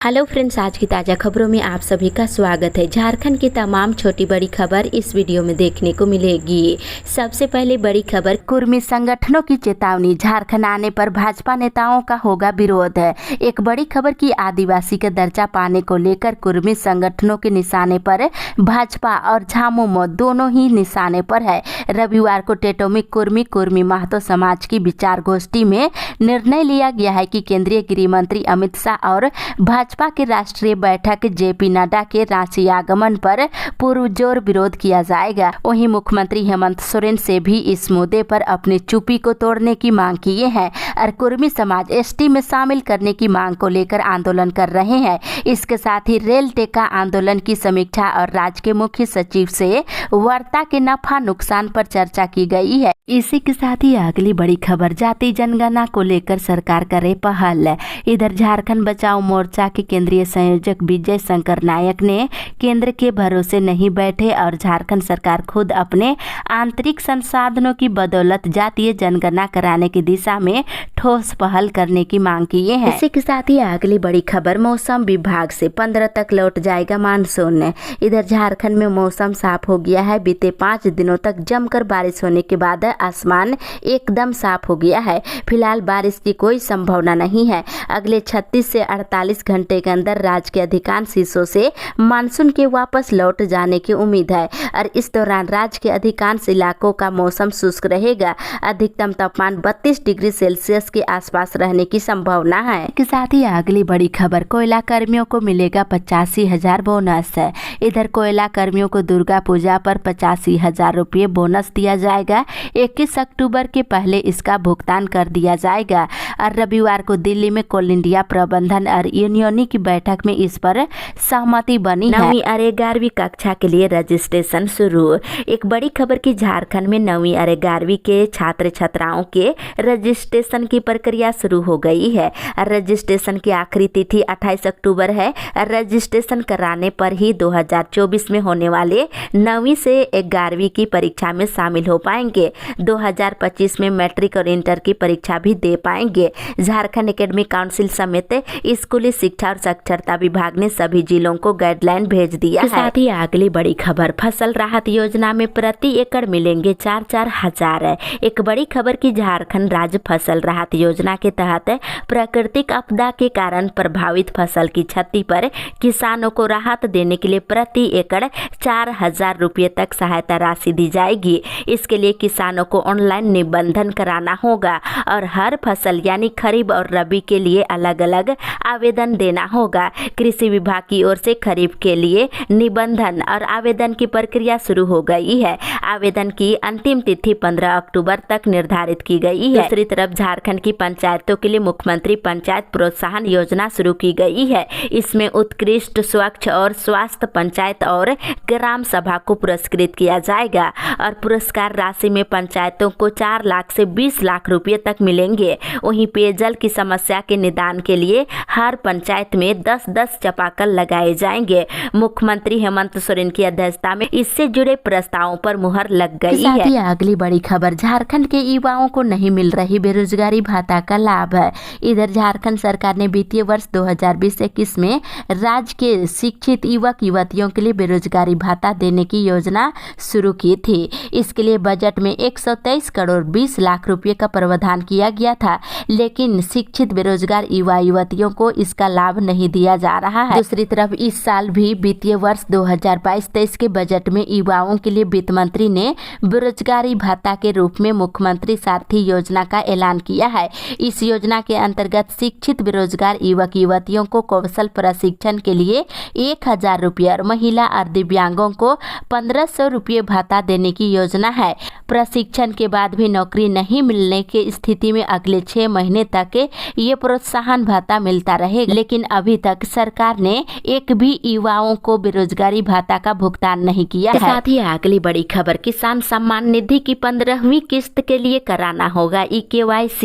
Hello friends, आज की ताज़ा खबरों में आप सभी का स्वागत है। झारखंड की तमाम छोटी बड़ी खबर इस वीडियो में देखने को मिलेगी। सबसे पहले बड़ी खबर, कुर्मी संगठनों की चेतावनी, झारखंड आने पर भाजपा नेताओं का होगा विरोध। एक बड़ी खबर की आदिवासी का दर्जा पाने को लेकर कुर्मी संगठनों के निशाने पर भाजपा और झामुमो दोनों ही निशाने पर है। रविवार को टेटो में कुर्मी महतो समाज की विचार गोष्ठी में निर्णय लिया गया है कि केंद्रीय गृह मंत्री अमित शाह और भाजपा के राष्ट्रीय बैठक जेपी नड्डा के रांची आगमन पर पुरजोर विरोध किया जाएगा। वहीं मुख्यमंत्री हेमंत सोरेन से भी इस मुद्दे पर अपनी चुप्पी को तोड़ने की मांग किए हैं और कुर्मी समाज एसटी में शामिल करने की मांग को लेकर आंदोलन कर रहे हैं। इसके साथ ही रेल टेका आंदोलन की समीक्षा और राज्य के मुख्य सचिव से वार्ता के नफा नुकसान पर चर्चा की गई है। इसी के साथ ही अगली बड़ी खबर, जाति जनगणना को लेकर सरकार करे पहल। इधर झारखंड बचाओ मोर्चा के केंद्रीय संयोजक विजय शंकर नायक ने केंद्र के भरोसे नहीं बैठे और झारखंड सरकार खुद अपने आंतरिक संसाधनों की बदौलत जातीय जनगणना कराने की दिशा में ठोस पहल करने की मांग किए हैं। इसी के साथ ही अगली बड़ी खबर, मौसम विभाग से 15 तक लौट जाएगा मानसून। इधर झारखंड में मौसम साफ हो गया है। बीते 5 दिनों तक जमकर बारिश होने के बाद आसमान एकदम साफ हो गया है। फिलहाल बारिश की कोई संभावना नहीं है। अगले 36 से 48 घंटे के अंदर राज्य के अधिकांश हिस्सों से मानसून के वापस लौट जाने की उम्मीद है और इस दौरान राज्य के अधिकांश इलाकों का मौसम शुष्क रहेगा। अधिकतम तापमान 32 डिग्री सेल्सियस के आसपास रहने की संभावना है। के साथ ही अगली बड़ी खबर, कोयला कर्मियों को मिलेगा 85,000 बोनस। इधर कोयला कर्मियों को दुर्गा पूजा पर 85,000 रुपये बोनस दिया जाएगा। 21 अक्टूबर के पहले इसका भुगतान कर दिया जाएगा और रविवार को दिल्ली में कोल इंडिया प्रबंधन और यूनियन की बैठक में इस पर सहमति बनी है। 9वीं और 11वीं कक्षा के लिए रजिस्ट्रेशन शुरू। एक बड़ी खबर की, झारखंड में 9वीं और 11वीं के छात्र छात्राओं के रजिस्ट्रेशन की प्रक्रिया शुरू हो गई है। रजिस्ट्रेशन की आखिरी तिथि 28 अक्टूबर है। रजिस्ट्रेशन कराने पर ही 2024 में होने वाले 9वीं से 11वीं की परीक्षा में शामिल हो पाएंगे। 2025 में मैट्रिक और इंटर की परीक्षा भी दे पाएंगे। झारखंड एकेडमिक काउंसिल समेत स्कूली शिक्षा और साक्षरता विभाग ने सभी जिलों को गाइडलाइन भेज दिया है। साथ ही अगली बड़ी खबर, फसल राहत योजना में प्रति एकड़ मिलेंगे 4-4 हजार। एक बड़ी खबर की, झारखंड राज्य फसल राहत योजना के तहत प्राकृतिक आपदा के कारण प्रभावित फसल की क्षति पर किसानों को राहत देने के लिए प्रति एकड़ 4,000 रुपये तक सहायता राशि दी जाएगी। इसके लिए किसानों को ऑनलाइन निबंधन कराना होगा और हर फसल यानी खरीफ और रबी के लिए अलग अलग आवेदन देना होगा। कृषि विभाग की ओर से खरीफ के लिए निबंधन और आवेदन की प्रक्रिया शुरू हो गई है। आवेदन की अंतिम तिथि 15 अक्टूबर तक निर्धारित की गई है। दूसरी तरफ झारखंड की पंचायतों के लिए मुख्यमंत्री पंचायत प्रोत्साहन योजना शुरू की गई है। इसमें उत्कृष्ट, स्वच्छ और स्वास्थ्य पंचायत और ग्राम सभा को पुरस्कृत किया जाएगा और पुरस्कार राशि में पंचायतों को 4 लाख से 20 लाख रुपये तक मिलेंगे। वहीं पेयजल की समस्या के निदान के लिए हर पंचायत में 10-10 चापाकल लगाए जाएंगे। मुख्यमंत्री हेमंत सोरेन की अध्यक्षता में इससे जुड़े प्रस्तावों पर मुहर लग गई है। अगली बड़ी खबर, झारखंड के युवाओं को नहीं मिल रही बेरोजगारी भत्ता का लाभ। इधर झारखंड सरकार ने वित्तीय वर्ष 2020-21 में राज्य के शिक्षित युवक युवतियों के लिए बेरोजगारी भत्ता देने की योजना शुरू की थी। इसके लिए बजट में 123 करोड़ 20 लाख रुपए का प्रावधान किया गया था, लेकिन शिक्षित बेरोजगार युवा युवतियों को इसका लाभ नहीं दिया जा रहा है। दूसरी तरफ इस साल भी वित्तीय वर्ष 2022-23 के बजट में युवाओं के लिए वित्त मंत्री ने बेरोजगारी भत्ता के रूप में मुख्यमंत्री सारथी योजना का ऐलान किया है। इस योजना के अंतर्गत शिक्षित बेरोजगार युवक युवतियों को कौशल प्रशिक्षण के लिए 1,000 रुपये और महिला और दिव्यांगों को 1,500 रुपये भत्ता देने की योजना है। प्रशिक्षण के बाद भी नौकरी नहीं मिलने की स्थिति में अगले 6 महीने तक ये प्रोत्साहन भत्ता मिलता रहेगा, लेकिन अभी तक सरकार ने एक भी युवाओं को बेरोजगारी भत्ता का भुगतान नहीं किया है। साथ ही अगली बड़ी खबर, किसान सम्मान निधि की 15वीं किस्त के लिए कराना होगा KYC।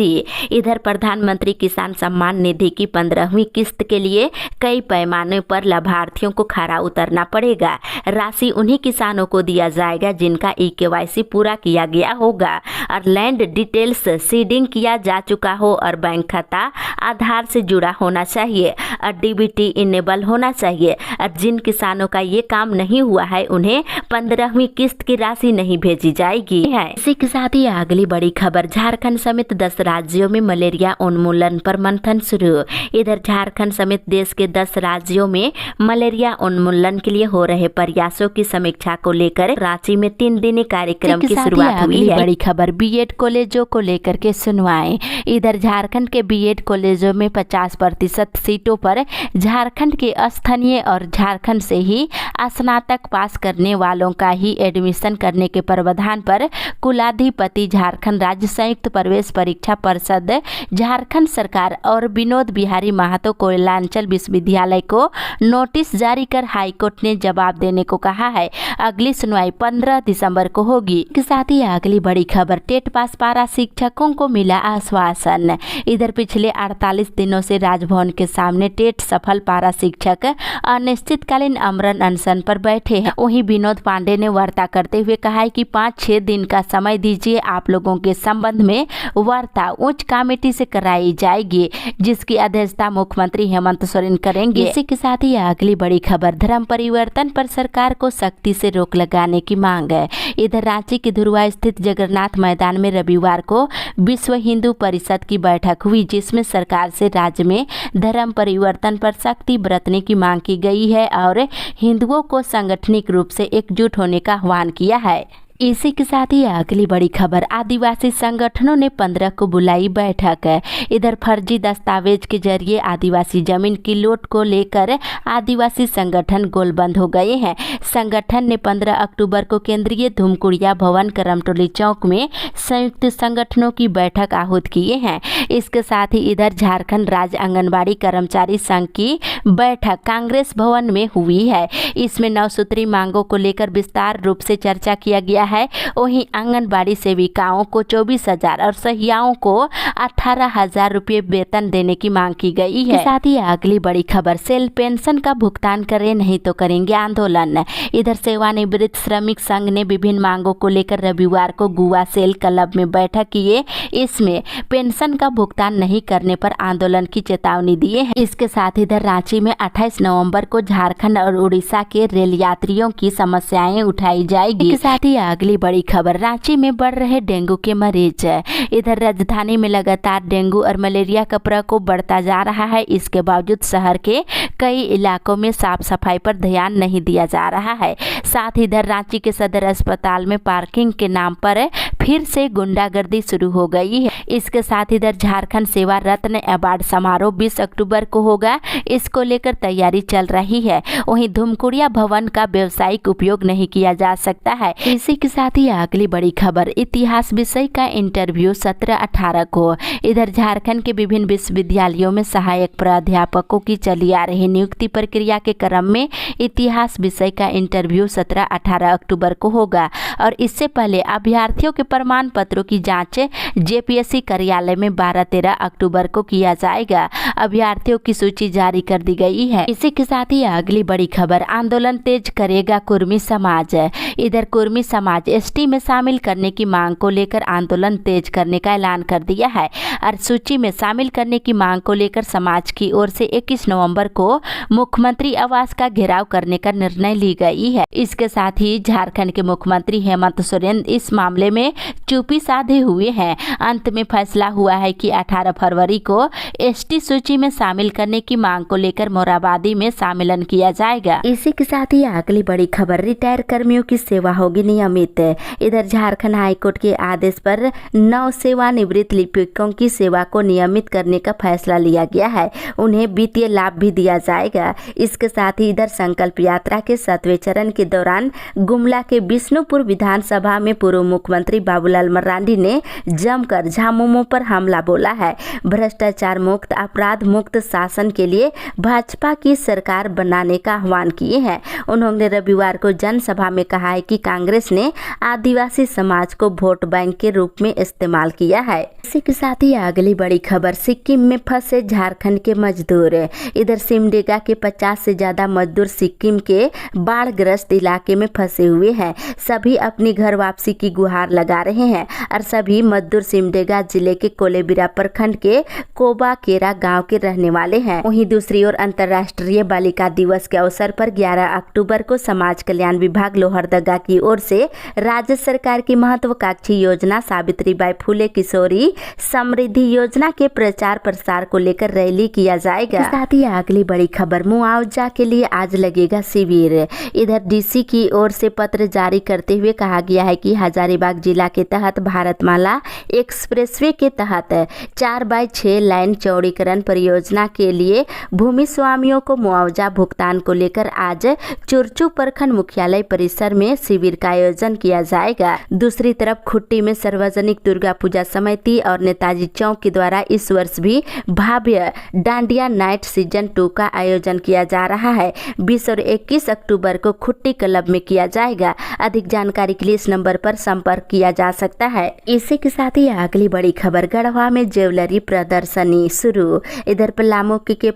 इधर प्रधानमंत्री किसान सम्मान निधि की 15वीं किस्त के लिए कई पैमाने पर लाभार्थियों को खरा उतरना पड़ेगा। राशि उन्हीं किसानों को दिया जाएगा जिनका KYC पूरा किया गया होगा और लैंड डिटेल्स सीडिंग किया जा चुका हो और बैंक खाता आधार से जुड़ा होना चाहिए। और डीबीटी इनेबल होना चाहिए और जिन किसानों का ये काम नहीं हुआ है उन्हें 15वीं किस्त की राशि नहीं भेजी जाएगी है। इसी के साथ ही अगली बड़ी खबर, झारखंड समेत 10 राज्यों में मलेरिया उन्मूलन पर मंथन शुरू। इधर झारखंड समेत देश के 10 राज्यों में मलेरिया उन्मूलन के लिए हो रहे प्रयासों की समीक्षा को लेकर रांची में 3 दिनी कार्यक्रम की शुरुआत हुई है। बड़ी खबर, बीएड कॉलेजों को लेकर के सुनवाई। इधर झारखंड के बीएड कॉलेजों में 50% सीटों पर झारखंड के स्थानीय और झारखंड से ही स्नातक पास करने वालों का ही एडमिशन करने के प्रावधान पर कुलाधिपति झारखंड राज्य संयुक्त प्रवेश परीक्षा परिषद झारखंड सरकार और विनोद बिहारी महतो कोयलांचल विश्वविद्यालय को नोटिस जारी कर हाईकोर्ट ने जवाब देने को कहा है। अगली सुनवाई 15 दिसंबर को होगी। के साथ ही अगली बड़ी खबर, टेट पास पारा शिक्षकों को मिला आश्वासन। इधर पिछले 48 दिनों से राजभवन के सामने टेट सफल पारा शिक्षक अनिश्चितकालीन आमरण अनशन पर बैठे हैं। वहीं विनोद पांडे ने वार्ता करते हुए कहा है कि 5-6 दिन का समय दीजिए, आप लोगों के संबंध में वार्ता उच्च कमेटी से कराई जाएगी जिसकी अध्यक्षता मुख्यमंत्री हेमंत सोरेन करेंगे। इसी के साथ ही अगली बड़ी खबर, धर्म परिवर्तन पर सरकार को सख्ती से रोक लगाने की मांग है। इधर रांची के धुरवा स्थित जगन्नाथ मैदान में रविवार को विश्व हिंदू परिषद की बैठक हुई जिसमें सरकार से राज्य में धर्म परिवर्तन पर सख्ती बरतने की मांग की गई है और हिंदुओं को सांगठनिक रूप से एकजुट होने का आह्वान किया है। इसी के साथ ही अगली बड़ी खबर, आदिवासी संगठनों ने 15 को बुलाई बैठक। इधर फर्जी दस्तावेज के जरिए आदिवासी जमीन की लूट को लेकर आदिवासी संगठन गोलबंद हो गए हैं। संगठन ने 15 अक्टूबर को केंद्रीय धूमकुड़िया भवन करमटोली चौक में संयुक्त संगठनों की बैठक आहूत किए हैं। इसके साथ ही इधर झारखंड राज्य आंगनबाड़ी कर्मचारी संघ की बैठक कांग्रेस भवन में हुई है। इसमें 9 सूत्री मांगों को लेकर विस्तार रूप से चर्चा किया गया है। वहीं आंगनबाड़ी सेविकाओं को 24,000 और सहियाओं को 18,000 रुपये वेतन देने की मांग की गई है। साथ ही अगली बड़ी खबर, सेल पेंशन का भुगतान करें नहीं तो करेंगे आंदोलन। इधर सेवानिवृत्त श्रमिक संघ ने विभिन्न मांगों को लेकर रविवार को गुआ सेल क्लब में बैठक किए। इसमें पेंशन का भुगतान नहीं करने पर आंदोलन की चेतावनी दिए है। इसके साथ इधर रांची में 28 नवंबर को झारखंड और उड़ीसा के रेल यात्रियों की समस्याएं उठाई जाएगी। इसके साथ ही अगली बड़ी खबर, रांची में बढ़ रहे डेंगू के मरीज। इधर राजधानी में लगातार डेंगू और मलेरिया का प्रकोप बढ़ता जा रहा है। इसके बावजूद शहर के कई इलाकों में साफ सफाई पर ध्यान नहीं दिया जा रहा है। साथ ही इधर रांची के सदर अस्पताल में पार्किंग के नाम पर फिर से गुंडागर्दी शुरू हो गई है। इसके साथ इधर झारखंड सेवा रत्न अवार्ड समारोह 20 अक्टूबर को होगा। इसको लेकर तैयारी चल रही है। वहीं धूमकुड़िया भवन का व्यावसायिक उपयोग नहीं किया जा सकता है। इसी के साथ ही अगली बड़ी खबर, इतिहास विषय का इंटरव्यू 17-18 को। इधर झारखंड के विभिन्न विश्वविद्यालयों में सहायक प्राध्यापकों की चली आ रही नियुक्ति प्रक्रिया के क्रम में इतिहास विषय का इंटरव्यू 17-18 अक्टूबर को होगा और इससे पहले अभ्यर्थियों के प्रमाण पत्रों की जांच जेपीएससी कार्यालय में 12-13 अक्टूबर को किया जाएगा। अभ्यर्थियों की सूची जारी कर दी गई है। इसी के साथ ही अगली बड़ी खबर, आंदोलन तेज करेगा कुर्मी समाज। इधर कुर्मी समाज एसटी में शामिल करने की मांग को लेकर आंदोलन तेज करने का ऐलान कर दिया है और सूची में शामिल करने की मांग को लेकर समाज की ओर से 21 नवंबर को मुख्यमंत्री आवास का घेराव करने का निर्णय ली गई है। इसके साथ ही झारखंड के मुख्यमंत्री हेमंत सोरेन इस मामले में चुप्पी साधे हुए हैं। अंत में फैसला हुआ है कि 18 फरवरी को एसटी सूची में शामिल करने की मांग को लेकर मोराबादी में सम्मेलन किया जाएगा। इसी के साथ ही अगली बड़ी खबर, रिटायर कर्मियों की सेवा होगी नियमित। इधर झारखंड हाईकोर्ट के आदेश पर 9 सेवानिवृत्त लिपिकों की सेवा को नियमित करने का फैसला लिया गया है। उन्हें वित्तीय लाभ भी दिया जाएगा। इसके साथ ही इधर संकल्प यात्रा के 7वें चरण के दौरान गुमला के विष्णुपुर विधानसभा में पूर्व मुख्यमंत्री बाबूलाल मरांडी ने जमकर झामुमो पर हमला बोला है। भ्रष्टाचार मुक्त, अपराध मुक्त शासन के लिए भाजपा की सरकार बनाने का आह्वान किए हैं। उन्होंने रविवार को जनसभा में कहा है कि कांग्रेस ने आदिवासी समाज को वोट बैंक के रूप में इस्तेमाल किया है। इसी के साथ ही अगली बड़ी खबर, सिक्किम में फंसे झारखंड के मजदूर। इधर सिमडेगा के 50 से ज्यादा मजदूर सिक्किम के बाढ़ग्रस्त इलाके में फंसे हुए हैं। सभी अपनी घर वापसी की गुहार लगा जा रहे हैं और सभी मजदूर सिमडेगा जिले के कोलेबिरा प्रखंड के कोबाकेरा गांव के रहने वाले हैं। वहीं दूसरी ओर अंतर्राष्ट्रीय बालिका दिवस के अवसर पर 11 अक्टूबर को समाज कल्याण विभाग लोहरदगा की ओर से राज्य सरकार की महत्वाकांक्षी योजना सावित्रीबाई फुले किशोरी समृद्धि योजना के प्रचार प्रसार को लेकर रैली किया जाएगा। साथ ही अगली बड़ी खबर, मुआवजा के लिए आज लगेगा शिविर। इधर डीसी की ओर से पत्र जारी करते हुए कहा गया है कि हजारीबाग जिला के तहत भारतमाला एक्सप्रेसवे के तहत 4x6 लाइन चौड़ीकरण परियोजना के लिए भूमि स्वामियों को मुआवजा भुगतान को लेकर आज चुरचू प्रखंड मुख्यालय परिसर में शिविर का आयोजन किया जाएगा। दूसरी तरफ खुट्टी में सार्वजनिक दुर्गा पूजा समिति और नेताजी चौक के द्वारा इस वर्ष भी भव्य डांडिया नाइट सीजन 2 का आयोजन किया जा रहा है। 20 और 21 अक्टूबर को खुट्टी क्लब में किया जाएगा। अधिक जानकारी के लिए इस नंबर पर संपर्क किया जा सकता है। इसी के साथ ही अगली बड़ी खबर, गढ़वा में ज्वेलरी प्रदर्शनी शुरू। इधर पलामू के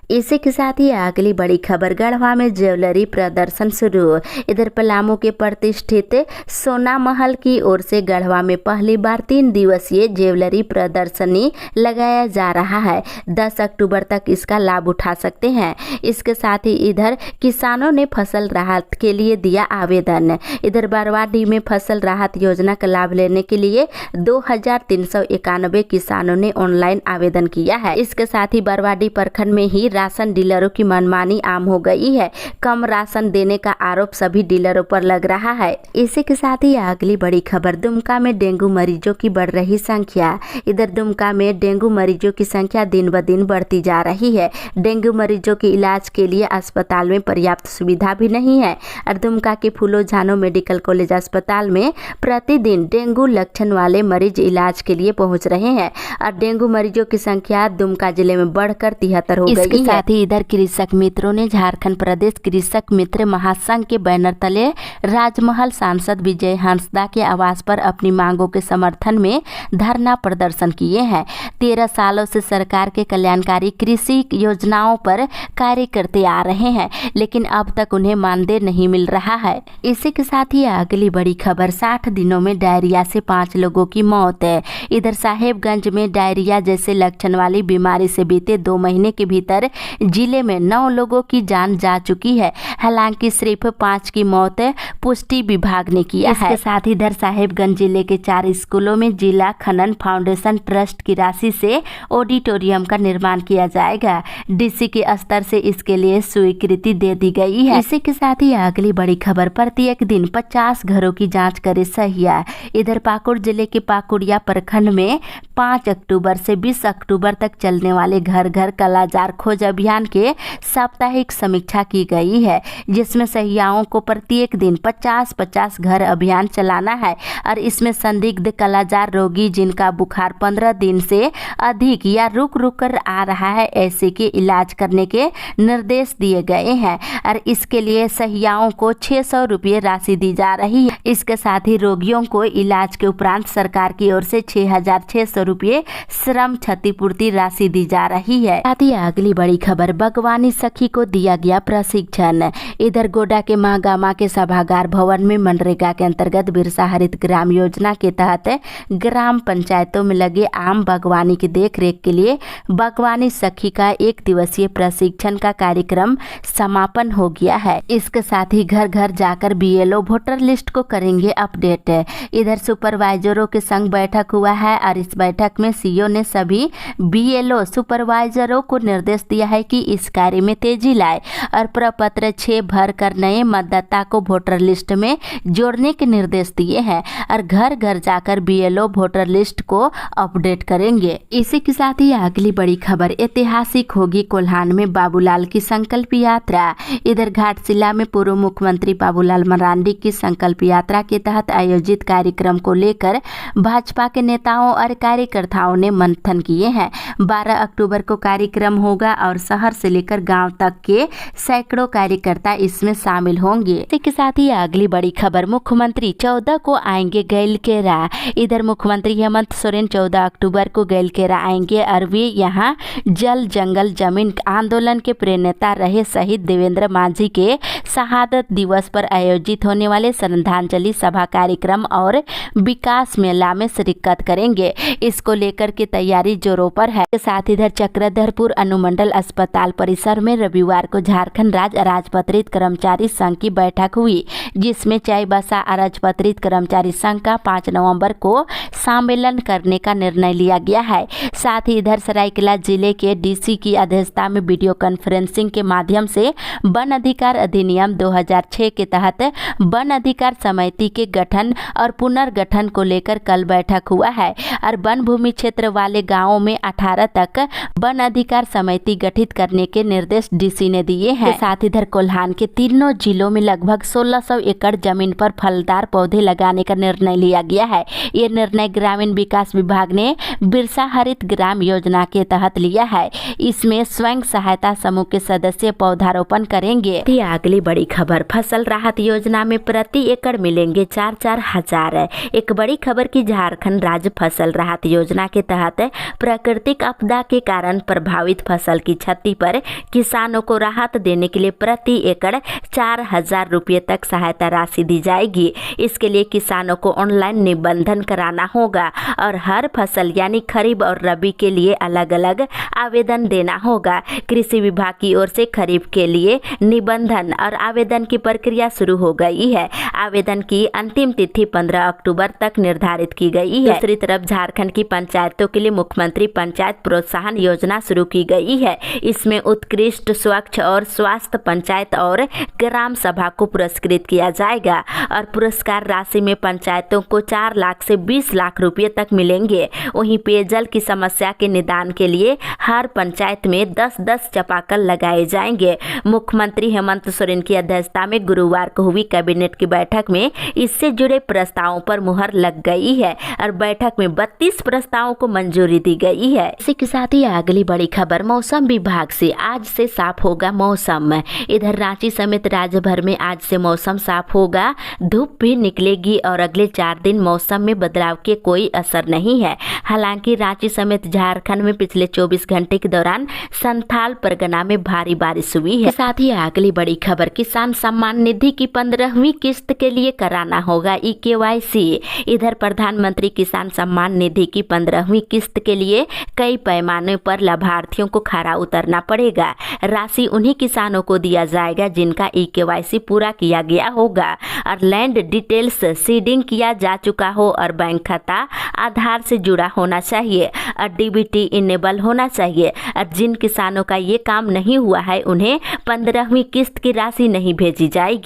इसी के साथ ही अगली बड़ी खबर, गढ़वा में ज्वेलरी प्रदर्शन शुरू। इधर पलामू के प्रतिष्ठित सोना महल की ओर से गढ़वा में पहली बार 3 दिवसीय ज्वेलरी प्रदर्शनी लगाया जा रहा है। 10 अक्टूबर तक इसका लाभ उठा सकते हैं। इसके साथ ही इधर किसानों ने फसल राहत के लिए दिया आवेदन। इधर बरवाडीह में फसल राहत योजना का लाभ लेने के लिए 2391 किसानों ने ऑनलाइन आवेदन किया है। इसके साथ ही बरवाडीह प्रखंड में ही राशन डीलरों की मनमानी आम हो गई है। कम राशन देने का आरोप सभी डीलरों पर लग रहा है। इसी के साथ ही अगली बड़ी खबर, दुमका में डेंगू मरीजों की बढ़ रही संख्या। इधर दुमका में डेंगू मरीजों की संख्या दिन ब दिन बढ़ती जा रही है। डेंगू मरीजों के इलाज के लिए अस्पताल में पर्याप्त सुविधा भी नहीं है और दुमका के फूलो झानो मेडिकल कॉलेज अस्पताल में प्रतिदिन डेंगू लक्षण वाले मरीज इलाज के लिए पहुँच रहे हैं और डेंगू मरीजों की संख्या दुमका जिले में बढ़कर 73 हो गई। इसके साथ ही इधर कृषक मित्रों ने झारखंड प्रदेश कृषक मित्र महासंघ के बैनर तले राजमहल सांसद विजय हंसदा के आवास पर अपनी मांगों के समर्थन में धरना प्रदर्शन किए हैं। 13 सालों से सरकार के कल्याणकारी कृषि योजनाओं पर कार्य करते आ रहे हैं, लेकिन अब तक उन्हें मानदेय नहीं मिल रहा है। इसी के साथ ही अगली बड़ी खबर, 60 दिनों में डायरिया से 5 लोगों की मौत है। इधर साहेबगंज में डायरिया जैसे लक्षण वाली बीमारी से बीते 2 महीने के भीतर जिले में 9 लोगों की जान जा चुकी है। हालांकि सिर्फ 5 की मौत पुष्टि विभाग ने किया है। इसके साथ ही इधर साहेबगंज जिले के 4 स्कूलों में जिला खनन फाउंडेशन ट्रस्ट की राशि से ऑडिटोरियम का निर्माण किया जाएगा। डीसी के स्तर से इसके लिए स्वीकृति दे दी गई है। इसी के साथ ही अगली बड़ी खबर, प्रत्येक दिन 50 घरों की जाँच करे सहिया। इधर पाकुड़ जिले के पाकुड़िया प्रखंड में 5 अक्टूबर से 20 अक्टूबर तक चलने वाले घर घर कालाजार खोज अभियान के साप्ताहिक समीक्षा की गई है, जिसमें सहियाओं को प्रत्येक दिन 50-50 घर अभियान चलाना है और इसमें संदिग्ध कालाजार रोगी जिनका बुखार 15 दिन से अधिक या रुक रुक कर आ रहा है, ऐसे के इलाज करने के निर्देश दिए गए हैं और इसके लिए सहियाओं को 600 रुपये राशि दी जा रही है। इसके साथ ही रोगियों को इलाज के उपरांत सरकार की ओर से 6600 रुपये श्रम क्षतिपूर्ति राशि दी जा रही है। साथ ही अगली बड़ी खबर, बागवानी सखी को दिया गया प्रशिक्षण। इधर गोड्डा के महागामा के सभागार भवन में मनरेगा के अंतर्गत बिरसा हरित ग्राम योजना के तहत ग्राम पंचायतों में लगे आम बागवानी की देखरेख के लिए बागवानी सखी का 1 दिवसीय प्रशिक्षण का कार्यक्रम समापन हो गया है। इसके साथ ही घर घर जाकर बीएलओ वोटर लिस्ट को करेंगे अपडेट। इधर सुपरवाइजरों के संग बैठक हुआ है और इस बैठक में सीईओ ने सभी बीएलओ सुपरवाइजरों को निर्देश दिया है कि इस कार्य में तेजी लाए और प्रपत्र 6 भर कर नए मतदाता को वोटर लिस्ट में जोड़ने के निर्देश दिए हैं और घर घर जाकर बीएलओ वोटर लिस्ट को अपडेट करेंगे। इसी के साथ ही अगली बड़ी खबर, ऐतिहासिक होगी कोल्हान में बाबूलाल की संकल्प यात्रा। इधर घाटशिला में पूर्व मुख्यमंत्री बाबूलाल मरांडी की संकल्प यात्रा के तहत आयोजित कार्यक्रम को लेकर भाजपा के नेताओं और कार्यकर्ताओं ने मंथन किए हैं। 12 अक्टूबर को कार्यक्रम होगा होगा और शहर से लेकर गांव तक के सैकड़ों कार्यकर्ता इसमें शामिल होंगे। इसी के साथ ही अगली बड़ी खबर, मुख्यमंत्री 14 को आएंगे गैलकेरा। इधर मुख्यमंत्री हेमंत सोरेन 14 अक्टूबर को गैलकेरा आएंगे और वे यहाँ जल जंगल जमीन आंदोलन के प्रेरणा रहे शहीद देवेंद्र मांझी के शहादत दिवस पर आयोजित होने वाले श्रद्धांजलि सभा कार्यक्रम और विकास मेला में शिरकत करेंगे। इसको लेकर के तैयारी जोरों पर है। साथ इधर चक्रधरपुर अनुमंडल अस्पताल परिसर में रविवार को झारखंड राज्य अराजपत्रित कर्मचारी संघ की बैठक हुई, जिसमें चाईबासा अराजपत्रित कर्मचारी संघ का 5 नवंबर को सम्मेलन करने का निर्णय लिया गया है। साथ ही इधर सरायकेला जिले के डीसी की अध्यक्षता में वीडियो कॉन्फ्रेंसिंग के माध्यम से वन अधिकार अधिनियम 2006 के तहत वन अधिकार समिति के गठन और पुनर्गठन को लेकर कल बैठक हुआ है और वन भूमि क्षेत्र वाले गाँवों में 18 तक वन अधिकार समिति गठित करने के निर्देश डीसी ने दिए हैं। साथ इधर कोल्हान के तीनों जिलों में लगभग 1600 एकड़ जमीन पर फलदार पौधे लगाने का निर्णय लिया गया है। ये निर्णय ग्रामीण विकास विभाग ने बिरसा हरित ग्राम योजना के तहत लिया है। इसमें स्वयं सहायता समूह के सदस्य पौधारोपण करेंगे। अगली बड़ी खबर, फसल राहत योजना में प्रति एकड़ मिलेंगे 4-4 हजार। एक बड़ी खबर की झारखंड राज्य फसल राहत योजना के तहत प्राकृतिक आपदा के कारण प्रभावित फसल की क्षति पर किसानों को राहत देने के लिए प्रति एकड़ 4,000 रुपये तक सहायता राशि दी जाएगी। इसके लिए किसानों को ऑनलाइन निबंधन कराना होगा और हर फसल यानी खरीफ और रबी के लिए अलग अलग आवेदन देना होगा। कृषि विभाग की ओर से खरीफ के लिए निबंधन और आवेदन की प्रक्रिया शुरू हो गई है। आवेदन की अंतिम तिथि 15 अक्टूबर तक निर्धारित की गई है। दूसरी तरफ झारखंड की पंचायतों के लिए मुख्यमंत्री पंचायत प्रोत्साहन योजना शुरू की गई है। इसमें उत्कृष्ट, स्वच्छ और स्वास्थ्य पंचायत और ग्राम सभा को पुरस्कृत किया जाएगा और पुरस्कार राशि में पंचायतों को 4 लाख से 20 लाख रुपए तक मिलेंगे। वहीं पेयजल की समस्या के निदान के लिए हर पंचायत में 10-10 चापाकल लगाए जाएंगे। मुख्यमंत्री हेमंत सोरेन की अध्यक्षता में गुरुवार को हुई कैबिनेट की बैठक में इससे जुड़े प्रस्तावों पर मुहर लग गई है और बैठक में 32 प्रस्तावों को मंजूरी दी गई है। इसी के साथ ही अगली बड़ी खबर, मौसम विभाग से आज से साफ होगा मौसम। इधर रांची समेत राज्य भर में आज से मौसम साफ होगा, धूप भी निकलेगी और अगले 4 दिन मौसम में बदलाव के कोई असर नहीं है। हालांकि रांची समेत झारखंड में पिछले 24 घंटे के दौरान संथाल परगना में भारी बारिश हुई है। साथ ही अगली बड़ी खबर, किसान सम्मान निधि की 15वीं किस्त के लिए कराना होगा EKYC। इधर प्रधानमंत्री किसान सम्मान निधि की 15वीं किस्त के लिए कई पैमाने पर लाभार्थियों को खरा उतरना पड़ेगा। राशि उन्हीं किसानों को दिया जाएगा जिनका EKYC पूरा किया गया होगा और लैंड डिटेल्स सीडिंग किया जा चुका हो और बैंक खाता आधार से जुड़ा होना चाहिए और DBT इनेबल होना चाहिए। और जिन किसानों का ये काम नहीं हुआ है उन्हें 15वीं किस्त की राशि नहीं भेजी जाएगी।